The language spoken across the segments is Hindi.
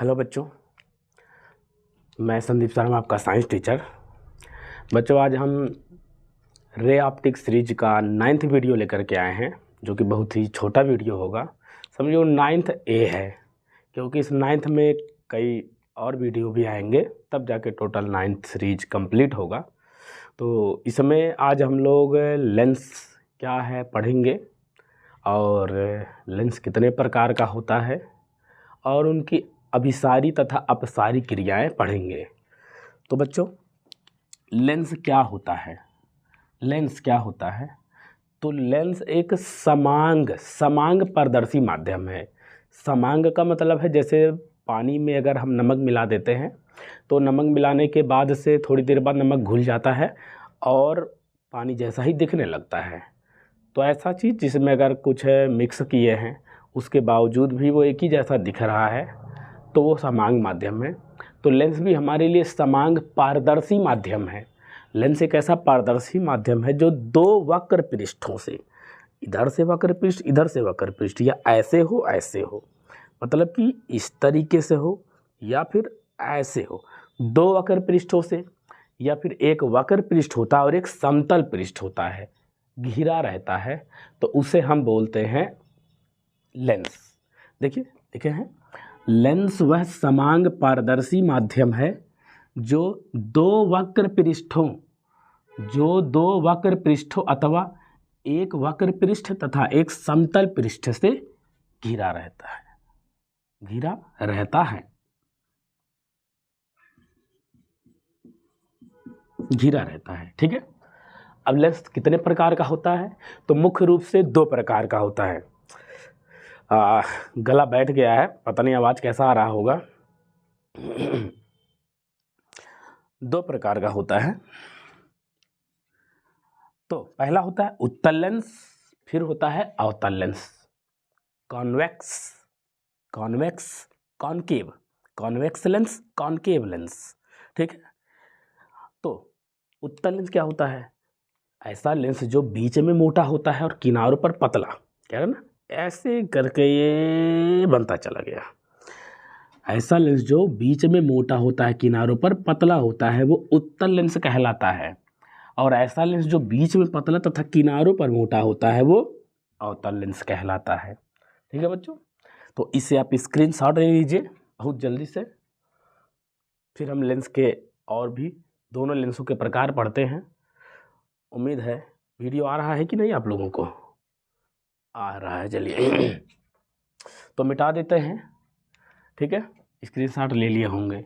हेलो बच्चों, मैं संदीप शर्मा आपका साइंस टीचर। बच्चों, आज हम रे ऑप्टिक सीरीज का 9th वीडियो लेकर के आए हैं, जो कि बहुत ही छोटा वीडियो होगा। समझो 9th ए है, क्योंकि इस 9th में कई और वीडियो भी आएंगे, तब जाके टोटल 9th सीरीज कंप्लीट होगा। तो इसमें आज हम लोग लेंस क्या है पढ़ेंगे, और लेंस कितने प्रकार का होता है, और उनकी अभिसारी तथा अपसारी क्रियाएं पढ़ेंगे। तो बच्चों, लेंस क्या होता है? लेंस क्या होता है? तो लेंस एक समांग पारदर्शी माध्यम है। समांग का मतलब है, जैसे पानी में अगर हम नमक मिला देते हैं तो नमक मिलाने के बाद से थोड़ी देर बाद नमक घुल जाता है और पानी जैसा ही दिखने लगता है। तो ऐसा चीज़ जिसमें अगर कुछ मिक्स किए हैं उसके बावजूद भी वो एक ही जैसा दिख रहा है, तो वो समांग माध्यम है। तो लेंस भी हमारे लिए समांग पारदर्शी माध्यम है। लेंस एक ऐसा पारदर्शी माध्यम है जो दो वक्र पृष्ठों से, इधर से वक्र पृष्ठ, इधर से वक्र पृष्ठ, या ऐसे हो, मतलब कि इस तरीके से हो या फिर ऐसे हो, दो वक्र पृष्ठों से, या फिर एक वक्र पृष्ठ होता है और एक समतल पृष्ठ होता है, घिरा रहता है, तो उसे हम बोलते हैं लेंस। देखिए देखे हैं, लेंस वह समांग पारदर्शी माध्यम है जो दो वक्र पृष्ठों अथवा एक वक्र पृष्ठ तथा एक समतल पृष्ठ से घिरा रहता है। ठीक है। अब लेंस कितने प्रकार का होता है? तो मुख्य रूप से दो प्रकार का होता है। गला बैठ गया है, पता नहीं आवाज़ कैसा आ रहा होगा। दो प्रकार का होता है। तो पहला होता है उत्तल लेंस, फिर होता है अवतल lens. Convex lens, concave lens. ठीक है। तो उत्तल लेंस क्या होता है? ऐसा लेंस जो बीच में मोटा होता है और किनारों पर पतला, कह रहे ना, ऐसे करके ये बनता चला गया। ऐसा लेंस जो बीच में मोटा होता है, किनारों पर पतला होता है, वो उत्तल लेंस कहलाता है। और ऐसा लेंस जो बीच में पतला तथा किनारों पर मोटा होता है, वो अवतल लेंस कहलाता है। ठीक है बच्चों, तो इसे आप स्क्रीनशॉट ले लीजिए बहुत जल्दी से। फिर हम लेंस के और भी दोनों लेंसों के प्रकार पढ़ते हैं। उम्मीद है वीडियो आ रहा है कि नहीं, आप लोगों को आ रहा है। चलिए तो मिटा देते हैं। ठीक है, स्क्रीनशॉट ले लिए होंगे।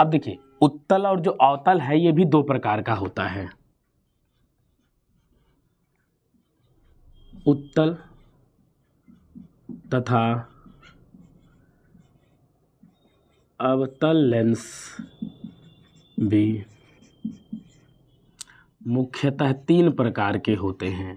अब देखिए, उत्तल और जो अवतल है ये भी दो प्रकार का होता है। उत्तल तथा अवतल लेंस भी मुख्यतः तीन प्रकार के होते हैं।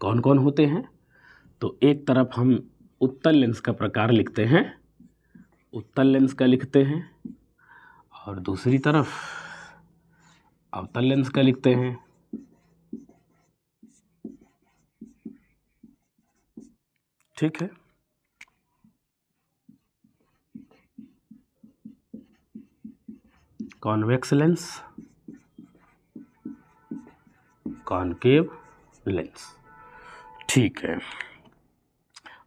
कौन कौन होते हैं? तो एक तरफ हम उत्तल लेंस का प्रकार लिखते हैं, और दूसरी तरफ अवतल लेंस का लिखते हैं। ठीक है। Convex lens, concave lens. ठीक है।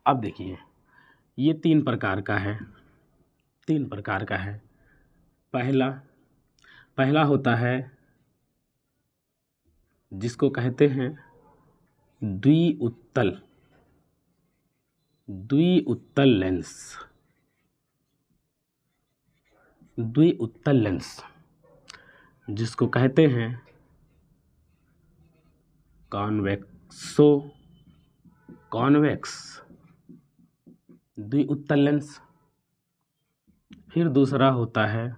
अब देखिए, ये तीन प्रकार का है। पहला होता है जिसको कहते हैं द्विउत्तल लेंस, जिसको कहते हैं कॉन्वेक्स द्विउत्तल लेंस। फिर दूसरा होता है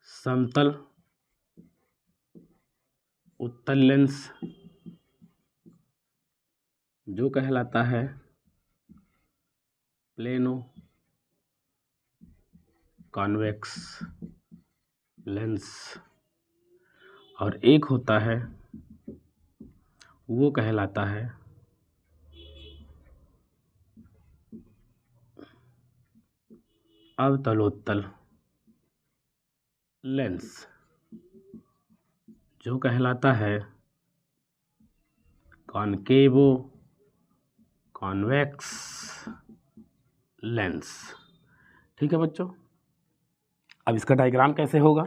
समतल उत्तल लेंस, जो कहलाता है प्लेनो कॉन्वेक्स लेंस, और एक होता है वो कहलाता है अवतलोत्तल लेंस, जो कहलाता है कॉनकेवो कॉन्वेक्स लेंस। ठीक है बच्चों, अब इसका डायग्राम कैसे होगा?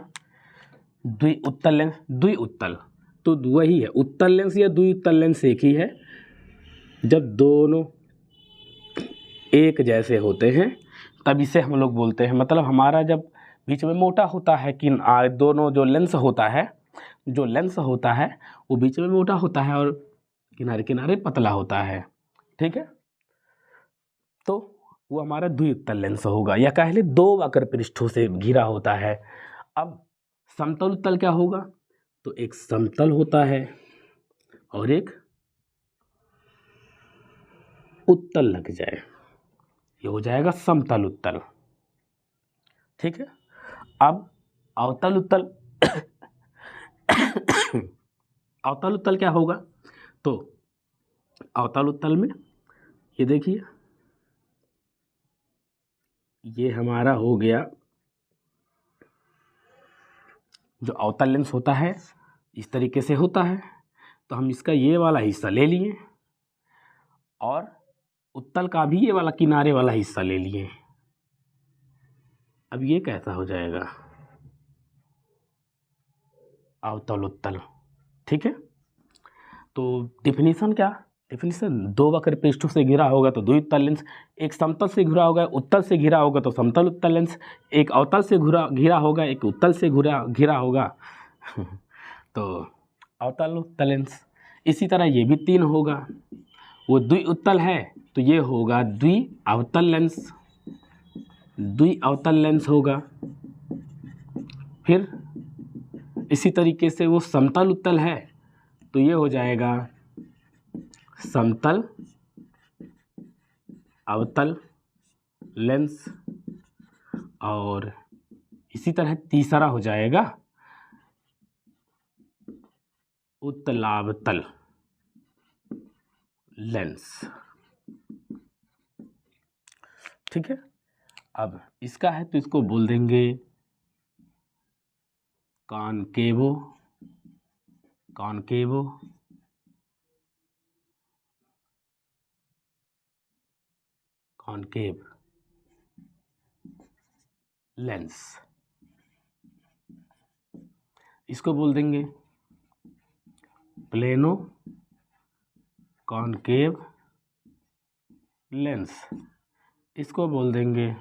द्विउत्तल लेंस, द्विउत्तल तो वही है, उत्तल लेंस या द्विउत्तल लेंस एक ही है। जब दोनों एक जैसे होते हैं तब इसे हम लोग बोलते हैं, मतलब हमारा जब बीच में मोटा होता है कि दोनों जो लेंस होता है वो बीच में मोटा होता है और किनारे किनारे पतला होता है। ठीक है, तो वो हमारा द्विउत्तल लेंस होगा, या कह ले दो वक्र पृष्ठों से घिरा होता है। अब समतल उत्तल क्या होगा? तो एक समतल होता है और एक उत्तल लग जाए, ये हो जाएगा समतल उत्तल। ठीक है, अब अवतल उत्तल अवतल उत्तल क्या होगा? तो अवतल उत्तल में ये देखिए, ये हमारा हो गया, जो अवतल लेंस होता है इस तरीके से होता है, तो हम इसका ये वाला हिस्सा ले लिए और उत्तल का भी ये वाला किनारे वाला हिस्सा ले लिए। अब ये कैसा हो जाएगा? अवतल उत्तल। ठीक है, तो डेफिनेशन क्या? डेफिनेशन, दो वक्र पृष्ठों से घिरा होगा तो द्विउत्तल लेंस, एक समतल से घिरा होगा उत्तल से घिरा होगा तो समतल उत्तल लेंस, एक अवतल से घिरा होगा एक उत्तल से घिरा होगा तो अवतल उत्तल लेंस। इसी तरह ये भी तीन होगा, वो द्विउत्तल है तो ये होगा द्विअवतल लेंस, द्विअवतल लेंस होगा। फिर इसी तरीके से वो समतल उत्तल है तो ये हो जाएगा समतल अवतल लेंस, और इसी तरह तीसरा हो जाएगा उत्तलावतल लेंस। ठीक है, अब इसका है तो इसको बोल देंगे कॉनकेवो कॉनकेव लेंस, इसको बोल देंगे प्लेनो कॉनकेव लेंस, इसको बोल देंगे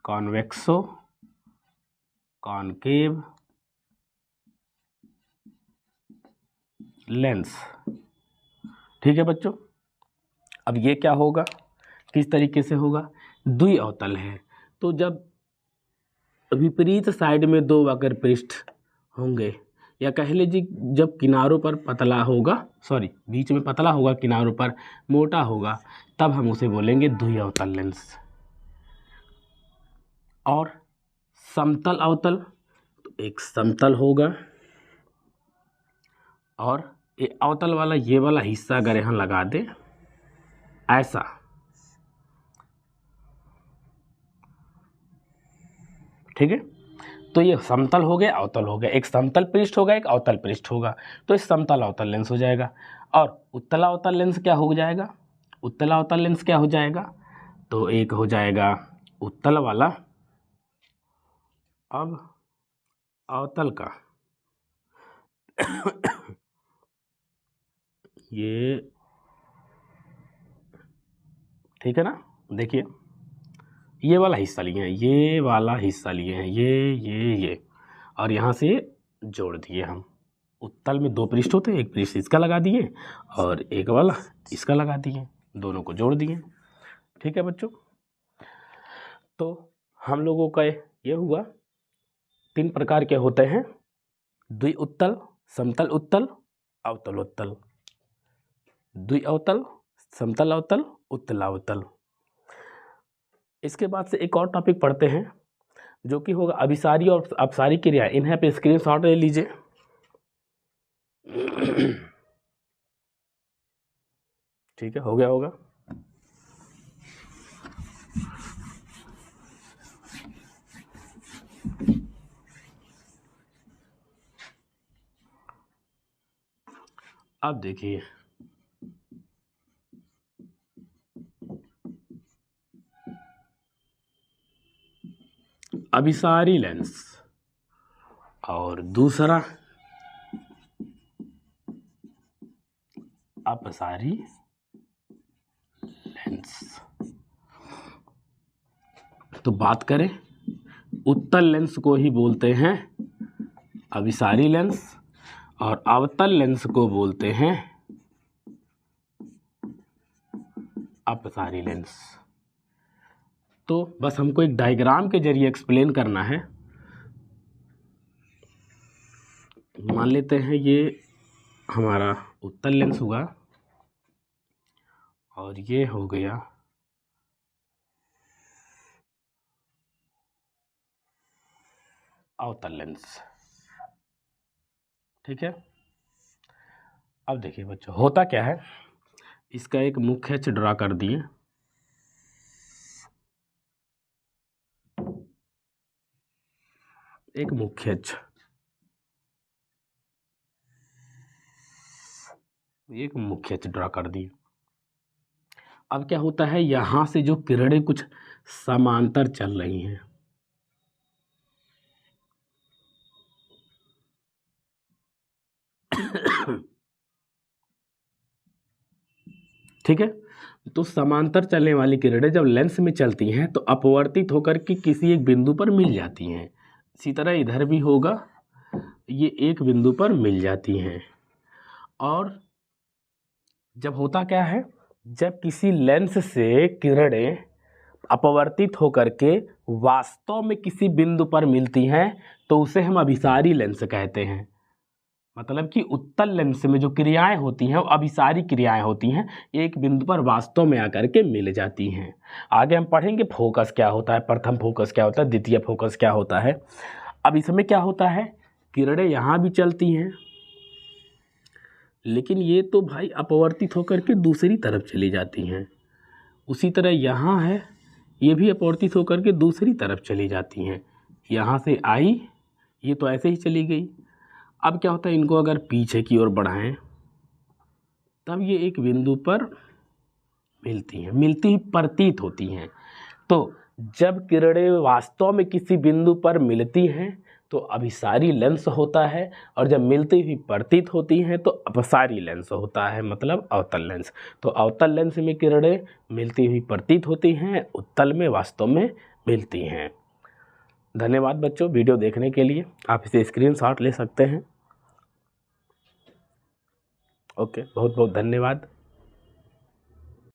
कॉन्वेक्सो कॉनकेव लेंस। ठीक है बच्चों, अब ये क्या होगा, किस तरीके से होगा? द्विअवतल है तो जब विपरीत साइड में दो वक्र पृष्ठ होंगे, या कह लीजिए जब किनारों पर पतला होगा, बीच में पतला होगा किनारों पर मोटा होगा, तब हम उसे बोलेंगे द्विअवतल लेंस। और समतल अवतल, तो एक समतल होगा और ये अवतल वाला ये वाला हिस्सा अगर यहाँ लगा दे ऐसा, ठीक है, तो ये समतल हो गया अवतल हो गया, एक समतल पृष्ठ होगा एक अवतल पृष्ठ होगा, तो ये समतल अवतल लेंस हो जाएगा। और उत्तल अवतल लेंस क्या हो जाएगा? उत्तल अवतल लेंस क्या हो जाएगा? तो एक हो जाएगा उत्तल वाला, अब अवतल का ये, ठीक है ना, देखिए ये वाला हिस्सा लिए हैं, ये वाला हिस्सा लिए हैं, ये और यहाँ से जोड़ दिए हम। उत्तल में दो पृष्ठ होते हैं, एक पृष्ठ इसका लगा दिए और एक वाला इसका लगा दिए, दोनों को जोड़ दिए। ठीक है बच्चों, तो हम लोगों का ये हुआ, तीन प्रकार के होते हैं, द्विउत्तल, समतल उत्तल, अवतलोत्तल। द्विअवतल, समतल अवतल, उत्तलावतल। इसके बाद से एक और टॉपिक पढ़ते हैं जो कि होगा अभिसारी और अपसारी क्रिया। इन्हें पे स्क्रीनशॉट ले लीजिए। ठीक है, हो गया होगा। अब देखिए, अभिसारी लेंस और दूसरा अपसारी लेंस। तो बात करें, उत्तल लेंस को ही बोलते हैं अभिसारी लेंस और अवतल लेंस को बोलते हैं अपसारी लेंस। तो बस हमको एक डायग्राम के जरिए एक्सप्लेन करना है। मान लेते हैं ये हमारा उत्तल लेंस हुआ और ये हो गया अवतल लेंस। ठीक है, अब देखिए बच्चों, होता क्या है, इसका एक मुख्य अक्ष ड्रा कर दिए। एक मुख्य अक्ष, एक मुख्य अक्ष ड्रा कर दिए। अब क्या होता है, यहां से जो किरणें कुछ समांतर चल रही हैं, ठीक है। तो समांतर चलने वाली किरणें जब लेंस में चलती हैं तो अपवर्तित होकर के किसी एक बिंदु पर मिल जाती हैं। इसी तरह इधर भी होगा, ये एक बिंदु पर मिल जाती हैं। और जब होता क्या है, जब किसी लेंस से किरणें अपवर्तित होकर के वास्तव में किसी बिंदु पर मिलती हैं तो उसे हम अभिसारी लेंस कहते हैं। मतलब कि उत्तल लेंस में जो क्रियाएं होती हैं वो अभिसारी क्रियाएं होती हैं, एक बिंदु पर वास्तव में आकर के मिल जाती हैं। आगे हम पढ़ेंगे फोकस क्या होता है, प्रथम फोकस क्या होता है, द्वितीय फोकस क्या होता है। अब इसमें क्या होता है, किरणें यहाँ भी चलती हैं, लेकिन ये तो भाई अपवर्तित होकर के दूसरी तरफ चली जाती हैं। उसी तरह यहाँ है, ये भी अपवर्तित होकर के दूसरी तरफ चली जाती हैं। यहाँ से आई, ये तो ऐसे ही चली गई। अब क्या होता है, इनको अगर पीछे की ओर बढ़ाएं तब ये एक बिंदु पर मिलती हैं, मिलती ही प्रतीत होती हैं। तो जब किरणें वास्तव में किसी बिंदु पर मिलती हैं तो अभिसारी लेंस होता है, और जब मिलती हुई प्रतीत होती हैं तो अपसारी लेंस होता है, मतलब अवतल लेंस। तो अवतल लेंस में किरणें मिलती हुई प्रतीत होती हैं, उत्तल में वास्तव में मिलती हैं। धन्यवाद बच्चों वीडियो देखने के लिए। आप इसे स्क्रीनशॉट ले सकते हैं। ओके, बहुत बहुत धन्यवाद।